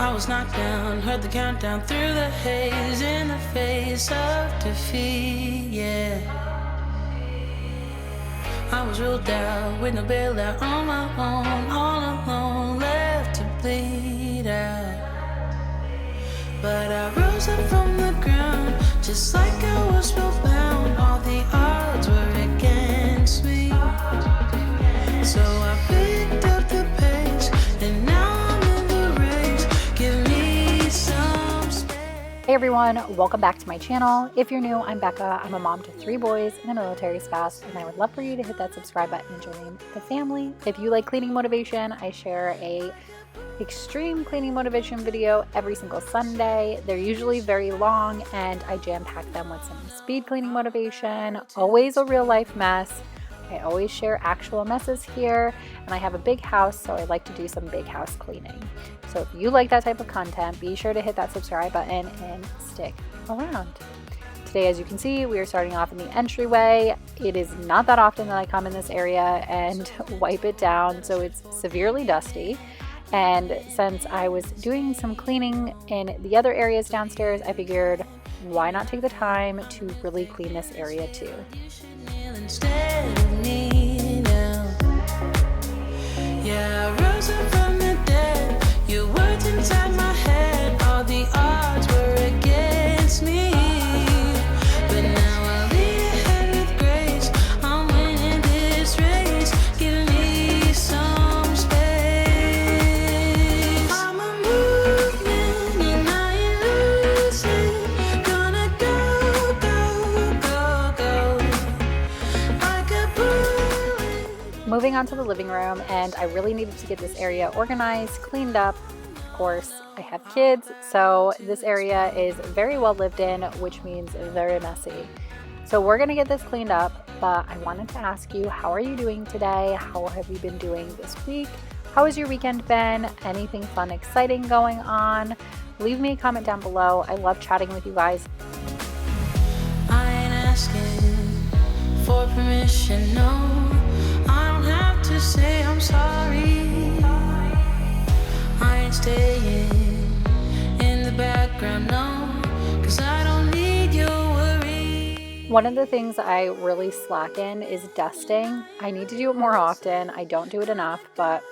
I was knocked down, heard the countdown through the haze, in the face of defeat, yeah. I was ruled out with no bailout, on my own, all alone, left to bleed out. But I rose up from the ground, just like I was spellbound. All the odds were against me, so I picked up the pace, and now I'm in the race. Give me some space. Hey everyone, welcome back to my channel. If you're new, I'm Becca. I'm a mom to 3 boys and a military spouse, and I would love for you to hit that subscribe button and join the family. If you like cleaning motivation, I share a extreme cleaning motivation video every single Sunday. They're usually very long, and I jam-pack them with some speed cleaning motivation, always a real life mess. I always share actual messes here, and I have a big house, so I like to do some big house cleaning. So if you like that type of content, be sure to hit that subscribe button and stick around. Today, as you can see, we are starting off in the entryway. It is not that often that I come in this area and wipe it down, so it's severely dusty. And since I was doing some cleaning in the other areas downstairs, I figured why not take the time to really clean this area too. Instead of me now. Yeah, I rose up from the dead. Your words inside my head. All the odds were against me, but now I lead ahead with grace. I'm winning this race. Give me some space. I'm a movement and I ain't losing. Gonna go, go, go, go. Moving on to the living room, and I really needed to get this area organized, cleaned up. Of course, I have kids, so this area is very well lived in, which means very messy. So we're gonna get this cleaned up, but I wanted to ask you, how are you doing today? How have you been doing this week? How has your weekend been? Anything fun, exciting going on? Leave me a comment down below. I love chatting with you guys. I ain't asking for permission, no. I don't have to say I'm sorry. I ain't staying in the background, no, 'cause I don't need your worry. One of the things I really slack in is dusting. I need to do it more often. I don't do it enough, but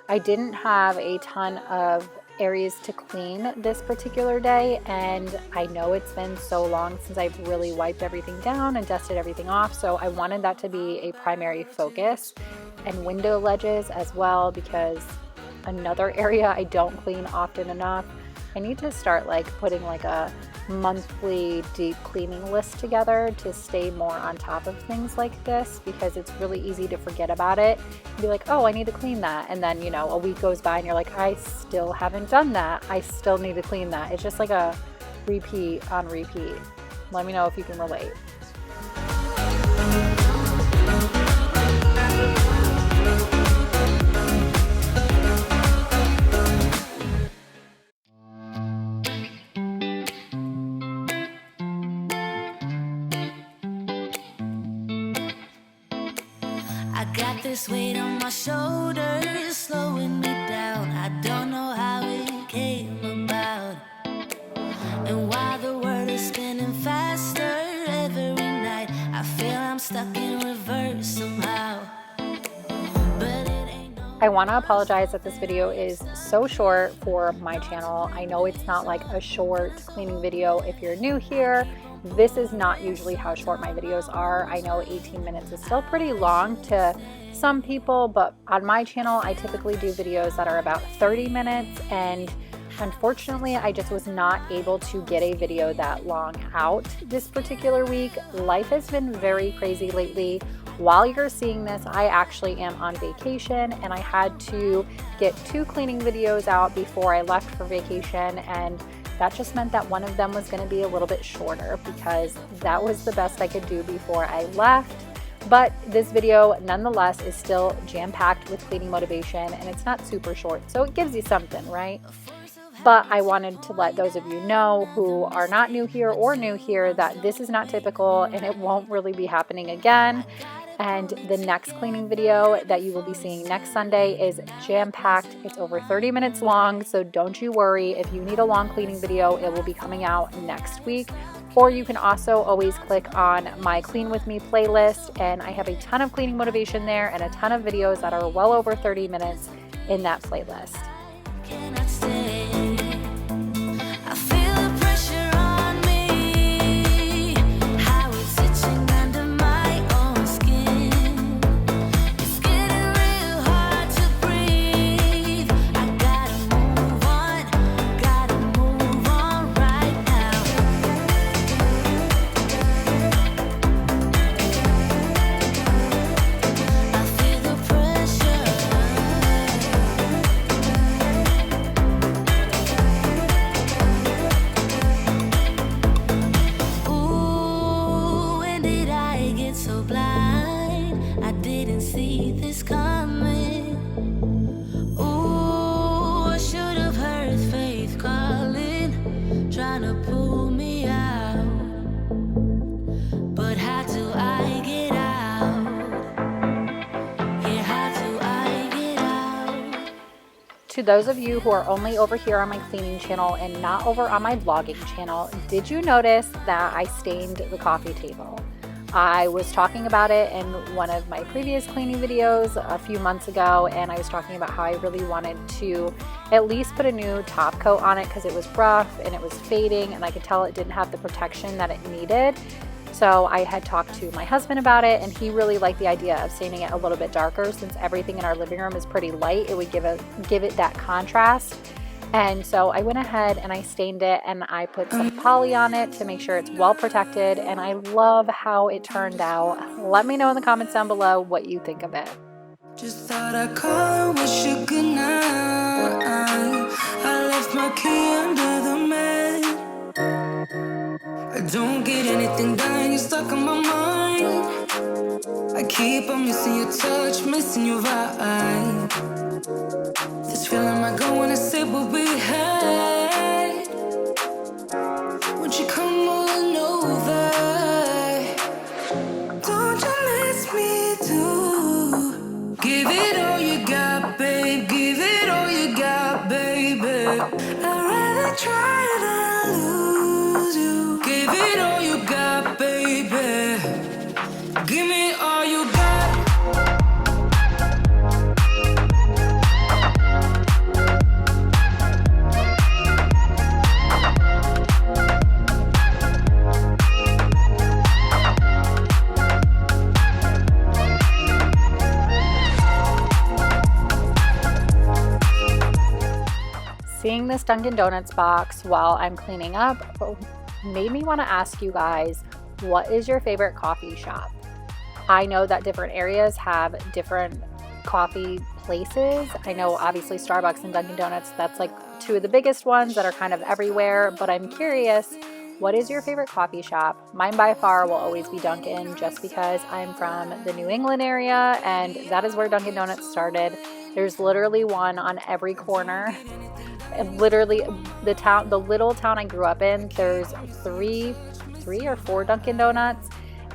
I didn't have a ton of areas to clean this particular day, and I know it's been so long since I've really wiped everything down and dusted everything off, so I wanted that to be a primary focus, and window ledges as well, because another area I don't clean often enough. I need to start putting a monthly deep cleaning list together to stay more on top of things like this, because it's really easy to forget about it and be like, oh, I need to clean that, and then a week goes by and you're like, I still haven't done that, I still need to clean that. It's just like a repeat on repeat. Let me know if you can relate. I got this weight on my shoulders, slowing me down. I don't know how it came about, and while the world is spinning faster every night, I feel I'm stuck in reverse somehow. But it ain't no. I want to apologize that this video is so short for my channel. I know it's not like a short cleaning video. If you're new here, this is not usually how short my videos are. I know 18 minutes is still pretty long to some people, but on my channel, I typically do videos that are about 30 minutes, and unfortunately, I just was not able to get a video that long out this particular week. Life has been very crazy lately. While you're seeing this, I actually am on vacation, and I had to get 2 cleaning videos out before I left for vacation, and that just meant that one of them was going to be a little bit shorter, because that was the best I could do before I left. But this video nonetheless is still jam-packed with cleaning motivation, and it's not super short, so it gives you something, right? But I wanted to let those of you know who are not new here or new here that this is not typical, and it won't really be happening again. And the next cleaning video that you will be seeing next Sunday is jam-packed. It's over 30 minutes long, so don't you worry. If you need a long cleaning video, it will be coming out next week. Or you can also always click on my Clean With Me playlist, and I have a ton of cleaning motivation there and a ton of videos that are well over 30 minutes in that playlist. Cannot stay. I feel the pressure on me, how it's itching under my own skin. It's getting real hard to breathe. I gotta move on right now. I feel the pressure. Ooh, when did I get so blind? I didn't see this coming. Ooh, I should have heard faith calling, trying to pull me out. But how do I get out? Yeah, how do I get out? To those of you who are only over here on my cleaning channel and not over on my vlogging channel, did you notice that I stained the coffee table? I was talking about it in one of my previous cleaning videos a few months ago, and I was talking about how I really wanted to at least put a new top coat on it because it was rough and it was fading and I could tell it didn't have the protection that it needed. So I had talked to my husband about it, and he really liked the idea of staining it a little bit darker. Since everything in our living room is pretty light, it would give it that contrast. And so I went ahead and I stained it, and I put some poly on it to make sure it's well protected, and I love how it turned out. Let me know in the comments down below what you think of it. Just thought I'd call and wish you good night. I left my key under the mat. I don't get anything done, you're stuck on my mind. I keep on missing your touch, missing your vibe. This feeling might go when I say what we had. Won't you come on over? Don't you miss me too? Give it all you got, babe. Give it all you got, baby. I'd rather try than lose you. Give it all you got, baby. Give me all you got. Seeing this Dunkin' Donuts box while I'm cleaning up made me want to ask you guys, what is your favorite coffee shop? I know that different areas have different coffee places. I know obviously Starbucks and Dunkin' Donuts, that's like two of the biggest ones that are kind of everywhere, but I'm curious, what is your favorite coffee shop? Mine by far will always be Dunkin', just because I'm from the New England area and that is where Dunkin' Donuts started. There's literally one on every corner. And literally the little town I grew up in, there's three or four Dunkin' Donuts,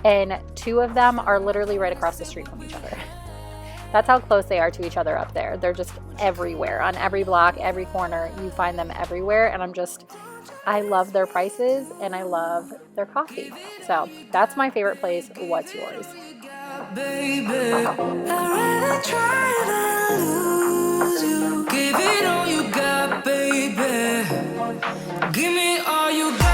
and two of them are literally right across the street from each other. That's how close they are to each other up there. They're just everywhere. On every block, every corner, you find them everywhere, and I love their prices and I love their coffee. So that's my favorite place. What's yours? Baby, I'd rather try than lose you. Give it all you got, baby. Give me all you got.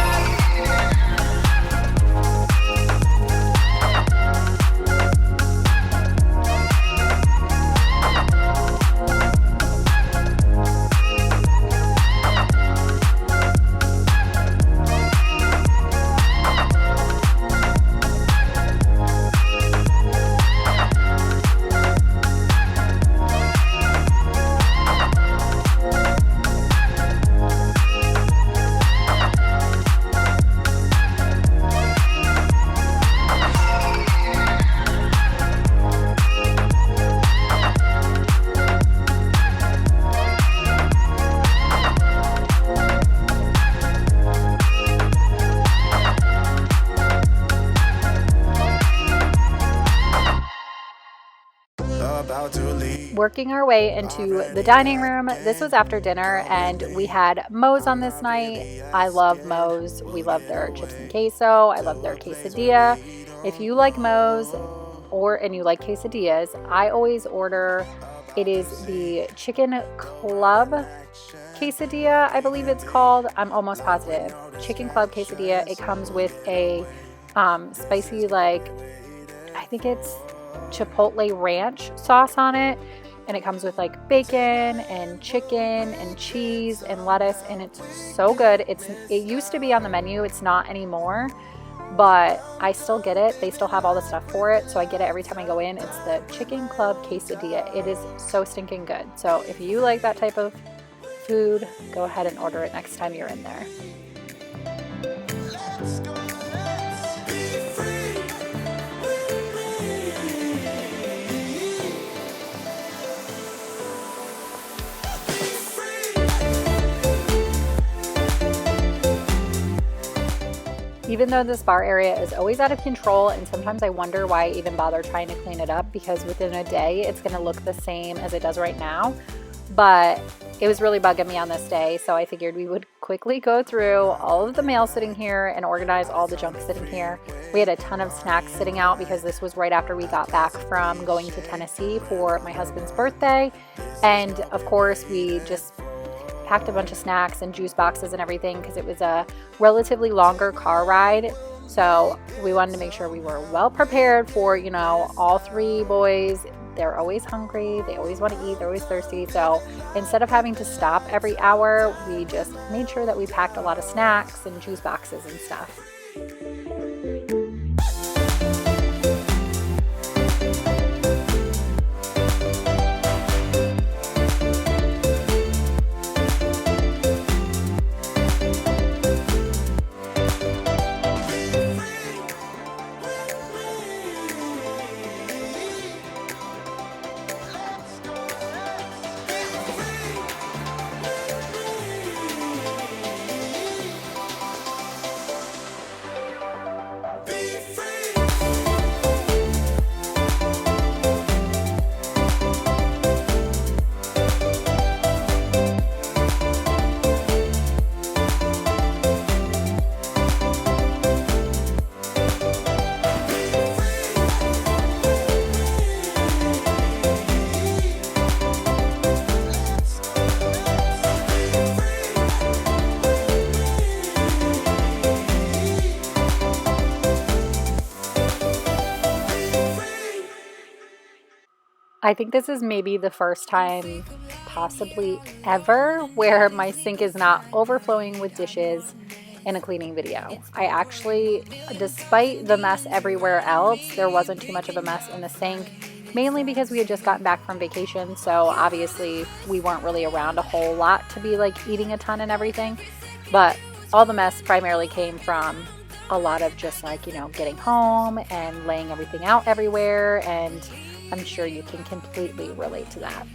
working our way into the dining room. This was after dinner and we had Moe's on this night. I love Moe's. We love their chips and queso. I love their quesadilla. If you like Moe's and you like quesadillas, I always order, it is the chicken club quesadilla, I believe it's called. I'm almost positive. Chicken club quesadilla. It comes with a spicy, like, I think it's chipotle ranch sauce on it, and it comes with like bacon and chicken and cheese and lettuce, and it's so good. It used to be on the menu. It's not anymore, but I still get it. They still have all the stuff for it, so I get it every time I go in. It's the chicken club quesadilla. It is so stinking good. So if you like that type of food, go ahead and order it next time you're in there. Even though this bar area is always out of control, and sometimes I wonder why I even bother trying to clean it up, because within a day it's going to look the same as it does right now. But it was really bugging me on this day, so I figured we would quickly go through all of the mail sitting here and organize all the junk sitting here. We had a ton of snacks sitting out because this was right after we got back from going to Tennessee for my husband's birthday. And of course, we just packed a bunch of snacks and juice boxes and everything because it was a relatively longer car ride. So we wanted to make sure we were well prepared for, you know, all three boys. They're always hungry. They always want to eat. They're always thirsty. So instead of having to stop every hour, we just made sure that we packed a lot of snacks and juice boxes and stuff. I think this is maybe the first time, possibly ever, where my sink is not overflowing with dishes in a cleaning video. I actually, despite the mess everywhere else, there wasn't too much of a mess in the sink, mainly because we had just gotten back from vacation, so obviously we weren't really around a whole lot to be like eating a ton and everything. But all the mess primarily came from a lot of just like, you know, getting home and laying everything out everywhere, and I'm sure you can completely relate to that.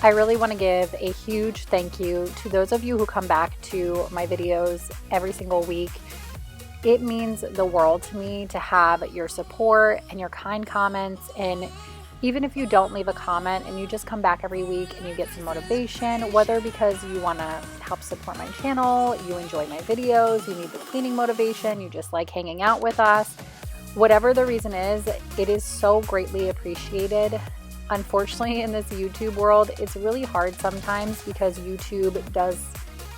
I really want to give a huge thank you to those of you who come back to my videos every single week. It means the world to me to have your support and your kind comments. And even if you don't leave a comment and you just come back every week and you get some motivation, whether because you want to help support my channel, you enjoy my videos, you need the cleaning motivation, you just like hanging out with us, whatever the reason is, it is so greatly appreciated. Unfortunately, in this YouTube world, it's really hard sometimes because YouTube does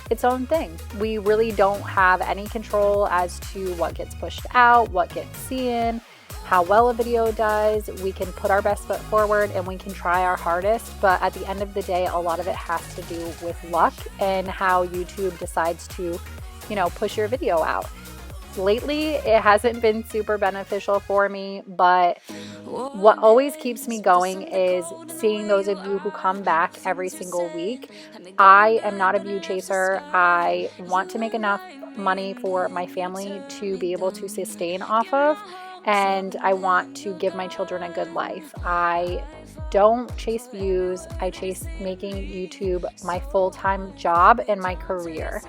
its own thing. We really don't have any control as to what gets pushed out, what gets seen, how well a video does. We can put our best foot forward and we can try our hardest, but at the end of the day, a lot of it has to do with luck and how YouTube decides to, push your video out. Lately, it hasn't been super beneficial for me, but what always keeps me going is seeing those of you who come back every single week. I am not a view chaser. I want to make enough money for my family to be able to sustain off of, and I want to give my children a good life. I don't chase views. I chase making YouTube my full-time job and my career.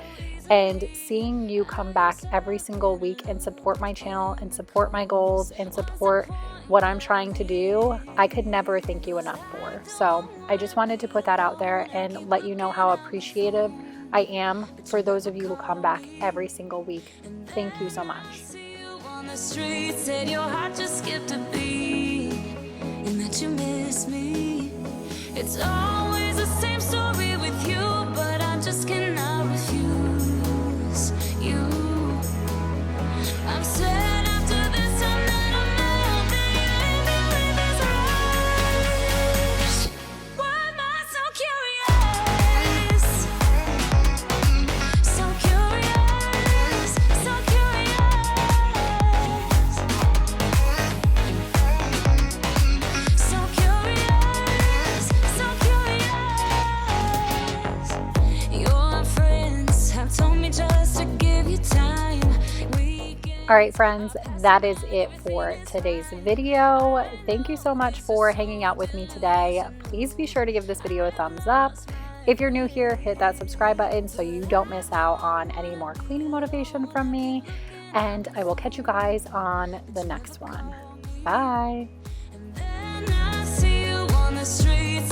And seeing you come back every single week and support my channel and support my goals and support what I'm trying to do, I could never thank you enough for. So I just wanted to put that out there and let you know how appreciative I am for those of you who come back every single week. Thank you so much. It's always the same story with you, but I just cannot refuse you. I'm sad after this time that I'm out there, you leave me with this rush. Why am I so curious? So curious, so curious. So curious, so curious. Your friends have told me just to give you time. All right, friends, that is it for today's video. Thank you so much for hanging out with me today. Please be sure to give this video a thumbs up. If you're new here, hit that subscribe button so you don't miss out on any more cleaning motivation from me. And I will catch you guys on the next one. Bye. And then I see you on the street.